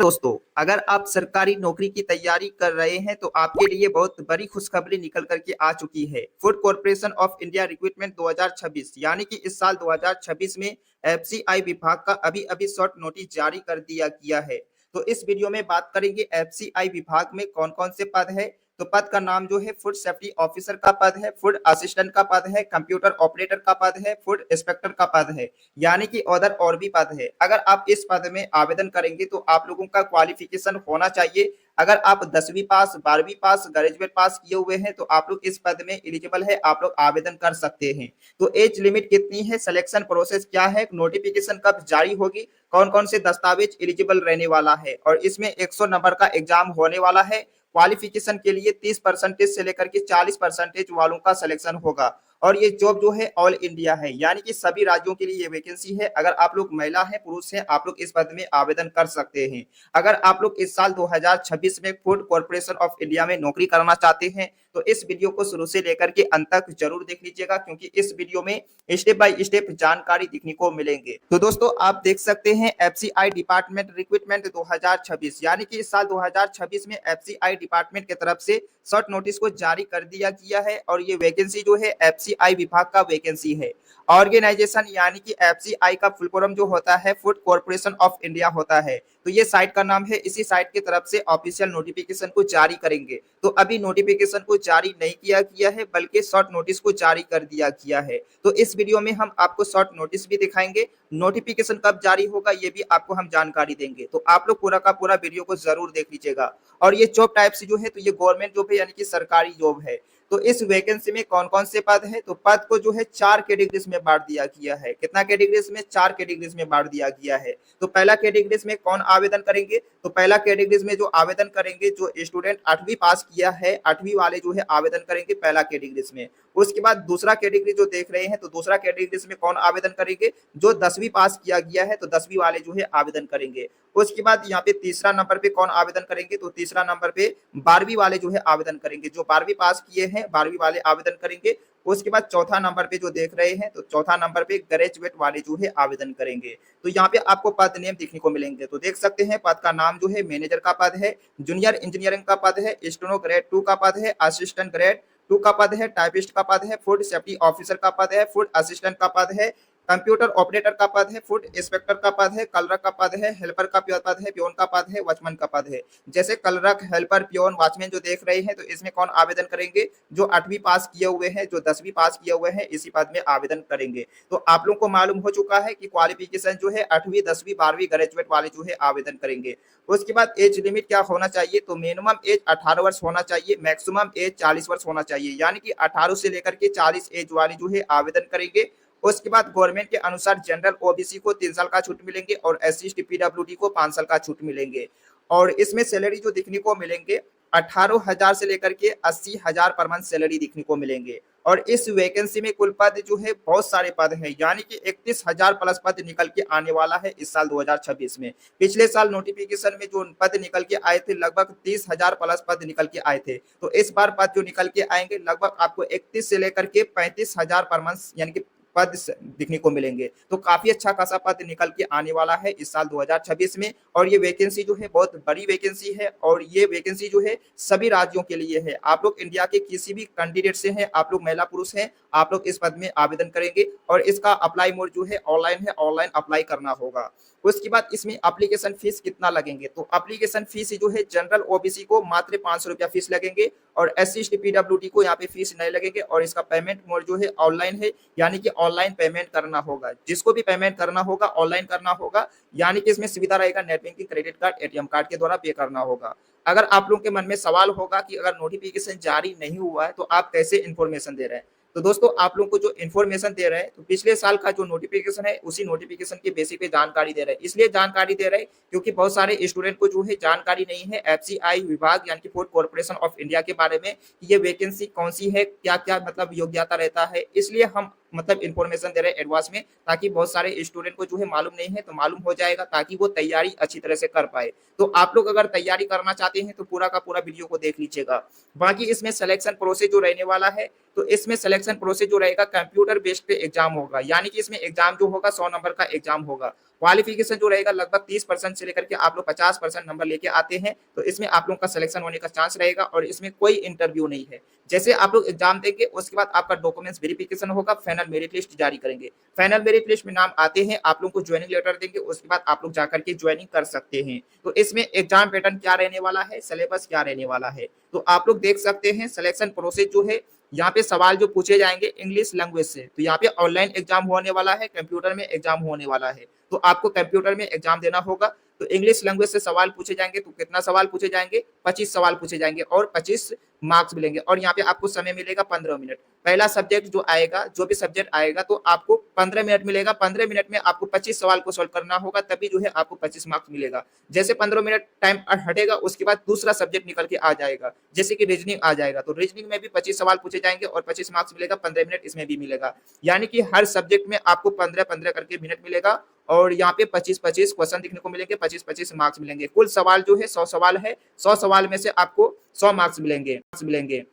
दोस्तों, अगर आप सरकारी नौकरी की तैयारी कर रहे हैं तो आपके लिए बहुत बड़ी खुशखबरी निकल कर के आ चुकी है। Food corporation of India recruitment 2026 यानी कि इस साल 2026 में एफसीआई विभाग का अभी-अभी शॉर्ट नोटिस जारी कर दिया गया है। तो इस वीडियो में बात करेंगे एफसीआई विभाग में कौन-कौन से पद है। तो पद का नाम जो है फूड सेफ्टी ऑफिसर का पद है, फूड असिस्टेंट का पद है, कंप्यूटर ऑपरेटर का पद है, फूड इंस्पेक्टर का पद है, यानी कि अदर और भी पद है। अगर आप इस पद में आवेदन करेंगे तो आप लोगों का क्वालिफिकेशन होना चाहिए। अगर आप 10वीं पास, 12वीं पास, ग्रेजुएट पास किए हुए हैं तो आप लोग इस पद में एलिजिबल है, आप लोग आवेदन कर सकते हैं। तो एज लिमिट कितनी है, सिलेक्शन प्रोसेस क्या है, नोटिफिकेशन कब जारी होगी, कौन कौन से दस्तावेज एलिजिबल रहने वाला है, और इसमें 100 नंबर का एग्जाम होने वाला है। क्वालिफिकेशन के लिए 30% से लेकर के 40% वालों का सिलेक्शन होगा। और ये जॉब जो है ऑल इंडिया है, यानी कि सभी राज्यों के लिए ये वैकेंसी है। अगर आप लोग महिला हैं, पुरुष हैं, आप लोग इस पद में आवेदन कर सकते हैं। अगर आप लोग इस साल 2026 में फूड कॉर्पोरेशन ऑफ इंडिया में नौकरी करना चाहते हैं तो इस वीडियो को शुरू से लेकर के अंत तक जरूर देख लीजिएगा, क्योंकि इस वीडियो में स्टेप बाय स्टेप जानकारी देखने को मिलेंगे। तो दोस्तों, आप देख सकते हैं एफसीआई डिपार्टमेंट रिक्रूटमेंट 2026, यानी कि इस साल 2026 में एफसीआई डिपार्टमेंट की तरफ से शॉर्ट नोटिस को जारी कर दिया गया है। और ये वैकेंसी जो है एफसीआई विभाग का वैकेंसी है। ऑर्गेनाइजेशन यानी कि एफसीआई का फुल फॉर्म जो होता है फूड कॉर्पोरेशन ऑफ इंडिया होता है। तो ये साइट का नाम है, इसी साइट की तरफ से ऑफिशियल नोटिफिकेशन को जारी करेंगे। तो अभी नोटिफिकेशन को जारी नहीं किया गया है, बल्कि शॉर्ट नोटिस को जारी कर दिया गया है। तो इस वीडियो में हम आपको शॉर्ट नोटिस भी दिखाएंगे, नोटिफिकेशन कब जारी होगा ये भी आपको हम जानकारी देंगे। तो आप लोग पूरा का पूरा वीडियो को जरूर देख लीजिएगा। और ये जॉब टाइप्स जो है तो ये गवर्नमेंट जॉब है, यानी कि सरकारी जॉब है। तो इस वैकेंसी में कौन कौन से पद है, तो पद को जो है 4 कैटेगरीज में बांट दिया गया है। कितना कैटेगरीज में, 4 कैटेगरीज में बांट दिया गया है। तो पहला कैटेगरीज में कौन आवेदन करेंगे, तो पहला कैटेगरीज में जो आवेदन करेंगे जो स्टूडेंट 8वीं पास किया है, 8वीं वाले जो है आवेदन करेंगे पहला कैटेगरीज में। उसके बाद दूसरा कैटेगरी जो देख रहे हैं तो दूसरा कैटेगरीज में कौन आवेदन करेंगे, जो 10वीं पास किया गया है तो 10वीं वाले जो है आवेदन करेंगे। उसके बाद यहाँ पे तीसरा नंबर पे कौन आवेदन करेंगे, तो तीसरा नंबर पे 12वीं वाले जो है आवेदन करेंगे, जो 12वीं पास किए हैं 12वीं वाले आवेदन करेंगे। उसके बाद चौथा नंबर पे जो देख रहे हैं तो चौथा नंबर पे ग्रेजुएट वाले जो है आवेदन करेंगे। तो यहाँ पे आपको पद नेम देखने को मिलेंगे। तो देख सकते हैं पद का नाम जो है मैनेजर का पद है, जूनियर इंजीनियरिंग का पद है, स्टेनो ग्रेड 2 का पद है, असिस्टेंट ग्रेड 2 का पद है, टाइपिस्ट का पद है, फूड सेफ्टी ऑफिसर का पद है, फूड असिस्टेंट का पद है, कंप्यूटर ऑपरेटर का पद है, फूड इंस्पेक्टर का पद है, कलरक का पद है, हेल्पर का पद है, पियोन का पद है, वॉचमैन का पद है। जैसे कलरक, हेल्पर, पियोन, वॉचमैन जो देख रहे हैं तो इसमें कौन आवेदन करेंगे, जो 8वीं पास किए हुए हैं, जो 10वीं पास किए हुए हैं, इसी पद में आवेदन करेंगे। तो आप लोग को मालूम हो चुका है कि क्वालिफिकेशन जो है 8वीं, 10वीं, 12वीं ग्रेजुएट वाले जो है आवेदन करेंगे। उसके बाद एज लिमिट क्या होना चाहिए, तो मिनिमम एज 18 वर्ष होना चाहिए, मैक्सिमम एज 40 वर्ष होना चाहिए, यानी कि 18 से लेकर के 40 एज वाले जो है आवेदन करेंगे। उसके बाद गवर्नमेंट के अनुसार जनरल ओबीसी को 3 साल का छूट मिलेंगे और एससी एसटी पीडब्ल्यूडी को 5 साल का छूट मिलेंगे। और इसमें सैलरी जो देखने को मिलेंगे 18,000 से लेकर के 80,000 पर मंथ सैलरी देखने को मिलेंगे। और इस वैकेंसी में कुल पद जो है बहुत सारे पद हैं, यानी कि 31,000 प्लस पद निकल के आने वाला है इस साल 2026 में। पिछले साल नोटिफिकेशन में जो पद निकल के आए थे लगभग 30,000 प्लस पद निकल के आए थे। तो इस बार पद जो निकल के आएंगे लगभग आपको 31 से लेकर के 35,000 पर मंथ यानी कि पद दिखने को मिलेंगे। तो काफी अच्छा खासा पद निकल के आने वाला है इस साल 2026 में। और ये वैकेंसी जो है बहुत बड़ी वैकेंसी है, और ये वैकेंसी जो है सभी राज्यों के लिए है। आप लोग इंडिया के किसी भी कैंडिडेट से हैं, आप लोग महिला पुरुष हैं, आप लोग इस पद में आवेदन करेंगे। और इसका अप्लाई मोड जो है ऑनलाइन है, ऑनलाइन अप्लाई करना होगा। उसके बाद इसमें एप्लीकेशन फीस कितना लगेंगे, तो एप्लीकेशन फीस जो है जनरल ओबीसी को मात्र 500 रुपया फीस लगेंगे, और एससी एसटी पीडब्ल्यूडी को यहाँ पे फीस नहीं लगेंगे। और इसका पेमेंट मोड जो है ऑनलाइन है, यानी कि ऑनलाइन पेमेंट करना होगा। जिसको भी पेमेंट करना होगा ऑनलाइन करना होगा, यानी कि इसमें सुविधा रहेगा net banking, credit card, ATM card के द्वारा पे करना होगा। अगर आप लोगों के मन में सवाल होगा कि अगर नोटिफिकेशन जारी नहीं हुआ है तो आप कैसे इन्फॉर्मेशन दे रहे हैं, तो दोस्तों आप लोगों को जो इन्फॉर्मेशन दे रहे हैं तो पिछले साल का जो नोटिफिकेशन है उसी नोटिफिकेशन के बेसिस पे जानकारी दे रहे हैं। इसलिए जानकारी दे रहे हैं क्योंकि बहुत सारे स्टूडेंट को जो है जानकारी नहीं है एफसीआई विभाग यानी कि फूड कॉर्पोरेशन ऑफ इंडिया के बारे में, कि ये वैकेंसी कौन सी है, क्या क्या मतलब योग्यता रहता है। इसलिए हम मतलब इन्फॉर्मेशन दे रहे हैं एडवांस में, ताकि बहुत सारे स्टूडेंट को जो है मालूम नहीं है तो मालूम हो जाएगा, ताकि वो तैयारी अच्छी तरह से कर पाए। तो आप लोग अगर तैयारी करना चाहते हैं तो पूरा का पूरा वीडियो को देख लीजिएगा। बाकी इसमें सिलेक्शन प्रोसेस जो रहने वाला है, तो इसमें सिलेक्शन प्रोसेस जो रहेगा कंप्यूटर बेस्ड पे एग्जाम होगा, यानी कि इसमें एग्जाम जो होगा 100 नंबर का एग्जाम होगा। क्वालिफिकेशन जो रहेगा लगभग 30% से लेकर के आप लोग 50% नंबर लेके आते हैं तो इसमें आप लोगों का सिलेक्शन होने का चांस रहेगा और इसमें कोई इंटरव्यू नहीं है। जैसे आप लोग एग्जाम देंगे उसके बाद आपका डॉक्यूमेंट्स वेरिफिकेशन होगा, फाइनल मेरिट लिस्ट जारी करेंगे। फाइनल मेरिट लिस्ट में नाम आते हैं, आप लोग को ज्वाइनिंग लेटर देंगे, उसके बाद आप लोग जाकर के ज्वाइनिंग कर सकते हैं। तो इसमें एग्जाम पैटर्न क्या रहने वाला है, सिलेबस क्या रहने वाला है, तो आप लोग देख सकते हैं। सिलेक्शन प्रोसेस जो है, यहाँ पे सवाल जो पूछे जाएंगे इंग्लिश लैंग्वेज से, तो यहाँ पे ऑनलाइन एग्जाम होने वाला है, कंप्यूटर में एग्जाम होने वाला है। तो आपको कंप्यूटर में एग्जाम देना होगा। तो इंग्लिश लैंग्वेज से सवाल पूछे जाएंगे, तो कितना सवाल पूछे जाएंगे, 25 सवाल पूछे जाएंगे और 25 मार्क्स मिलेंगे। और यहाँ पे आपको समय मिलेगा 15 मिनट। पहला सब्जेक्ट जो आएगा, जो भी सब्जेक्ट आएगा, तो आपको 15 मिनट मिलेगा। 15 मिनट में आपको 25 सवाल को सोल्व करना होगा, तभी जो है आपको 25 मार्क्स मिलेगा। जैसे 15 मिनट टाइम हटेगा उसके बाद दूसरा सब्जेक्ट निकल के आ जाएगा, जैसे कि रीजनिंग आ जाएगा, तो रीजनिंग में भी 25 सवाल पूछे जाएंगे और 25 मार्क्स मिलेगा। 15 मिनट इसमें भी मिलेगा, यानी कि हर सब्जेक्ट में आपको 15-15 करके मिनट मिलेगा और यहाँ पे 25-25 क्वेश्चन देखने को मिलेंगे, 25-25 मार्क्स मिलेंगे। कुल सवाल जो है 100 सवाल है, 100 सवाल में से आपको 100 मार्क्स मिलेंगे।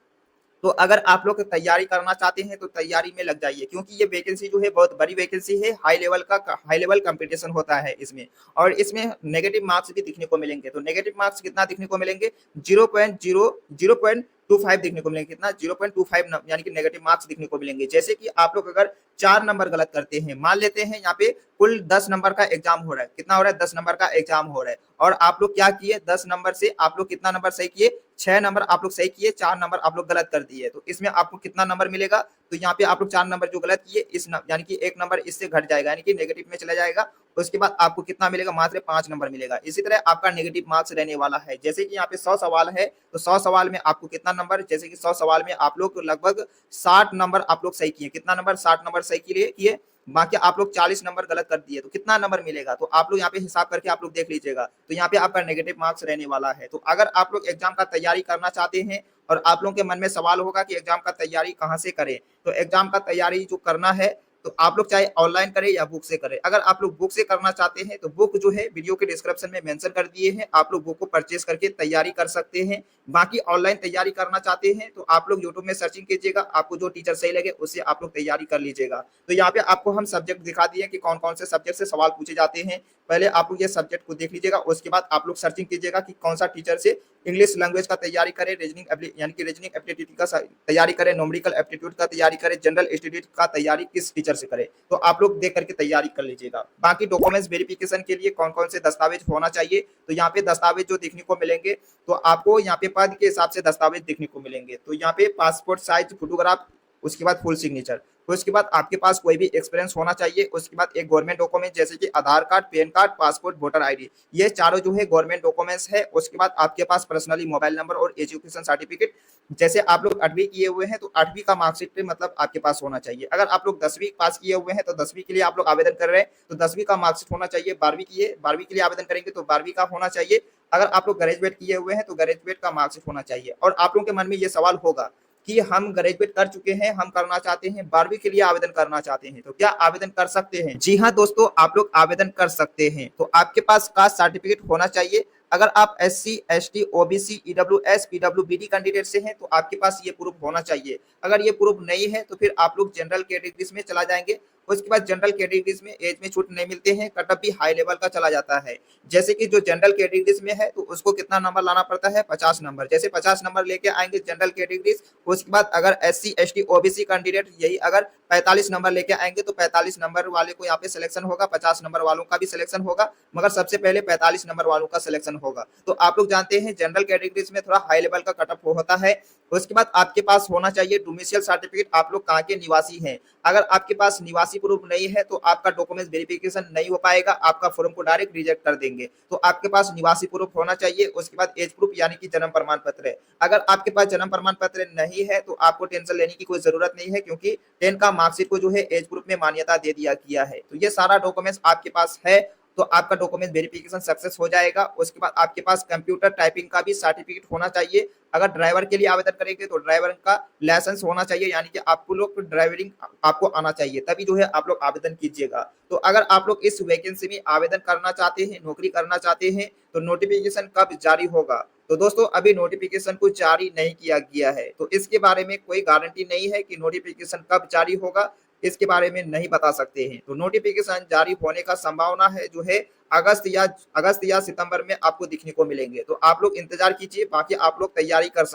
तो अगर आप लोग तैयारी करना चाहते हैं तो तैयारी में लग जाइए, क्योंकि ये वैकेंसी जो है बहुत बड़ी वैकेंसी है, हाई लेवल कंपटीशन होता है इसमें। और इसमें नेगेटिव मार्क्स भी दिखने को मिलेंगे। तो नेगेटिव मार्क्स कितना दिखने को मिलेंगे, 0.25 देखने को मिलेंगे। कितना, 0.25 यानी कि नेगेटिव मार्क्स दिखने को मिलेंगे। जैसे कि आप लोग अगर 4 नंबर गलत करते हैं, मान लेते हैं यहाँ पे कुल 10 नंबर का एग्जाम हो रहा है। कितना हो रहा है, 10 नंबर का एग्जाम हो रहा है और आप लोग क्या किए, 10 नंबर से आप लोग कितना नंबर सही किए, 6 नंबर आप लोग सही किए, 4 नंबर आप लोग गलत कर दिए। तो इसमें आपको कितना नंबर मिलेगा, तो यहाँ पे आप लोग 4 नंबर जो गलत किए, यानी कि 1 नंबर इससे घट जाएगा, यानी कि नेगेटिव में चला जाएगा। उसके बाद आपको कितना मिलेगा, मात्र 5 नंबर मिलेगा। इसी तरह आपका नेगेटिव मार्क्स रहने वाला है। जैसे कि यहाँ पे 100 सवाल है, तो 100 सवाल में आपको कितना नंबर, जैसे कि 100 सवाल में आप लोग लगभग 60 नंबर आप लोग सही किए। कितना नंबर, 60 नंबर सही किए, बाकी आप लोग 40 नंबर गलत कर दिए, तो कितना नंबर मिलेगा, तो आप लोग यहाँ पे हिसाब करके आप लोग देख लीजिएगा। तो यहाँ पे आपका नेगेटिव मार्क्स रहने वाला है। तो अगर आप लोग एग्जाम का तैयारी करना चाहते हैं और आप लोगों के मन में सवाल होगा कि एग्जाम का तैयारी कहाँ से करें, तो एग्जाम का तैयारी जो करना है तो आप लोग चाहे ऑनलाइन करें या बुक से करें। अगर आप लोग बुक से करना चाहते हैं तो बुक जो है वीडियो के डिस्क्रिप्शन में मेंशन कर दिए हैं, आप लोग बुक को परचेज करके तैयारी कर सकते हैं। बाकी ऑनलाइन तैयारी करना चाहते हैं तो आप लोग यूट्यूब में सर्चिंग कीजिएगा, आपको जो टीचर सही लगे उससे आप लोग तैयारी कर लीजिएगा। तो यहाँ पे आपको हम सब्जेक्ट दिखा दिए कि कौन कौन से सब्जेक्ट से सवाल पूछे जाते हैं। पहले आप लोग ये सब्जेक्ट को देख लीजिएगा, उसके बाद आप लोग सर्चिंग कीजिएगा कि कौन सा टीचर से इंग्लिश लैंग्वेज का तैयारी करें, रीजनिंग यानी कि रीजनिंग एप्टीट्यूड का तैयारी करें, न्यूमेरिकल एप्टीट्यूड का तैयारी करें, जनरल एप्टीट्यूड का तैयारी किस टीचर से करें, तो आप लोग देख करके तैयारी कर लीजिएगा। बाकी डॉक्यूमेंट्स वेरिफिकेशन के लिए कौन कौन से दस्तावेज होना चाहिए, तो यहाँ पे दस्तावेज जो देखने को मिलेंगे, तो आपको यहाँ पे पद के हिसाब से दस्तावेज देखने को मिलेंगे। तो यहाँ पे पासपोर्ट साइज फोटोग्राफ, उसके बाद फुल सिग्नेचर, तो उसके बाद आपके पास कोई भी एक्सपीरियंस होना चाहिए। उसके बाद एक गवर्नमेंट डॉक्यूमेंट जैसे कि Aadhaar card, PAN card, passport, voter ID, ये चारों जो है गवर्नमेंट डॉक्यूमेंट्स है। उसके बाद आपके पास पर्सनली मोबाइल नंबर और एजुकेशन सर्टिफिकेट, जैसे आप लोग 8वीं किए हुए हैं तो 8वीं का मार्कशीट मतलब आपके पास होना चाहिए। अगर आप लोग 10वीं पास किए हुए हैं तो 10वीं के लिए आप लोग आवेदन कर रहे हैं तो 10वीं का मार्कशीट होना चाहिए। 12वीं के लिए आवेदन करेंगे तो 12वीं का होना चाहिए। अगर आप लोग ग्रेजुएट किए हुए हैं तो ग्रेजुएट का मार्कशीट होना चाहिए। और आप लोगों के मन में ये सवाल होगा कि हम ग्रेजुएट कर चुके हैं, हम करना चाहते हैं, 12वीं के लिए आवेदन करना चाहते हैं, तो क्या आवेदन कर सकते हैं? जी हाँ दोस्तों, आप लोग आवेदन कर सकते हैं। तो आपके पास कास्ट सर्टिफिकेट होना चाहिए। अगर आप SC, ST, OBC, EWS, PWBD candidate से हैं तो आपके पास ये प्रूफ होना चाहिए। अगर ये प्रूफ नहीं है तो फिर आप लोग जनरल कैटेगरीज में चला जाएंगे। उसके बाद जनरल कैटेगरीज में एज में छूट नहीं मिलते हैं, कटअप भी हाई लेवल का चला जाता है। जैसे कि जो जनरल कैटेगरीज में है तो उसको कितना नंबर लाना पड़ता है, 50 नंबर। जैसे 50 नंबर लेके आएंगे जनरल कैटेगरीज, उसके बाद अगर SC, ST, OBC कैंडिडेट यही अगर 45 नंबर लेके आएंगे तो 45 नंबर वाले को यहाँ पे सिलेक्शन होगा, 50 नंबर वालों का भी सिलेक्शन होगा, मगर सबसे पहले 45 नंबर वालों का सिलेक्शन होगा। तो आप लोग जानते हैं जनरल कैटेगरीज में थोड़ा हाई लेवल का कटअप होता है। उसके बाद आपके पास होना चाहिए डोमिसाइल सर्टिफिकेट, आप लोग कहाँ के निवासी हैं। अगर आपके पास निवासी प्रूफ नहीं है तो आपका डॉक्यूमेंट वेरिफिकेशन नहीं हो पाएगा, आपका फॉर्म को डायरेक्ट रिजेक्ट कर देंगे। तो आपके पास निवासी प्रूफ होना चाहिए। उसके बाद एज प्रूफ यानी कि जन्म प्रमाण पत्र है। अगर आपके पास जन्म प्रमाण पत्र नहीं है तो आपको टेंशन लेने की कोई जरूरत नहीं है, क्योंकि 10 का मार्कशीट को जो है एज प्रूफ में मान्यता दे दिया गया है। तो ये सारा डॉक्यूमेंट्स आपके पास है तो आपका डॉक्यूमेंट वेरिफिकेशन सक्सेस हो जाएगा। उसके बाद आपके पास कंप्यूटर टाइपिंग का भी सर्टिफिकेट होना चाहिए। अगर ड्राइवर के लिए आवेदन करेंगे तो ड्राइवर का लाइसेंस होना चाहिए, यानी कि आपको लोग ड्राइविंग आपको आना चाहिए, तभी जो है आप लोग आवेदन कीजिएगा। तो अगर आप लोग इस वैकेंसी में आवेदन करना चाहते हैं, नौकरी करना चाहते हैं, तो नोटिफिकेशन कब जारी होगा? तो दोस्तों अभी नोटिफिकेशन को जारी नहीं किया गया है, तो इसके बारे में कोई गारंटी नहीं है कि नोटिफिकेशन कब जारी होगा। इसके बारे में नहीं बता सकते हैं। तो नोटिफिकेशन जारी होने का संभावना है जो है अगस्त या सितंबर में आपको दिखने को मिलेंगे। तो आप लोग इंतजार कीजिए, बाकी आप लोग तैयारी कर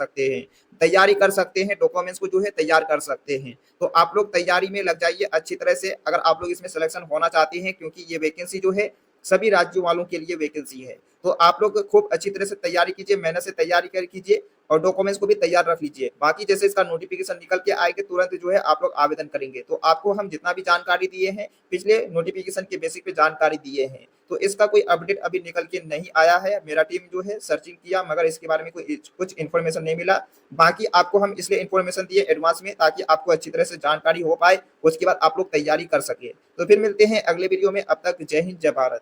सकते हैं, डॉक्यूमेंट्स को जो है तैयार कर सकते हैं। तो आप लोग तैयारी में लग जाइए अच्छी तरह से, अगर आप लोग इसमें सिलेक्शन होना चाहते हैं, क्योंकि ये वैकेंसी जो है सभी राज्यों वालों के लिए वैकेंसी है। तो आप लोग खूब अच्छी तरह से तैयारी कीजिए, मेहनत से तैयारी कर कीजिए और डॉक्यूमेंट्स को भी तैयार रख लीजिए। बाकी जैसे इसका नोटिफिकेशन निकल के आएगा तुरंत जो है आप लोग आवेदन करेंगे। तो आपको हम जितना भी जानकारी दिए हैं पिछले नोटिफिकेशन के बेसिक पे जानकारी दिए हैं। तो इसका कोई अपडेट अभी निकल के नहीं आया है। मेरा टीम जो है सर्चिंग किया मगर इसके बारे में कोई कुछ इन्फॉर्मेशन नहीं मिला। बाकी आपको हम इसलिए इन्फॉर्मेशन दिए एडवांस में ताकि आपको अच्छी तरह से जानकारी हो पाए, उसके बाद आप लोग तैयारी कर सके। तो फिर मिलते हैं अगले वीडियो में, अब तक जय हिंद जय भारत।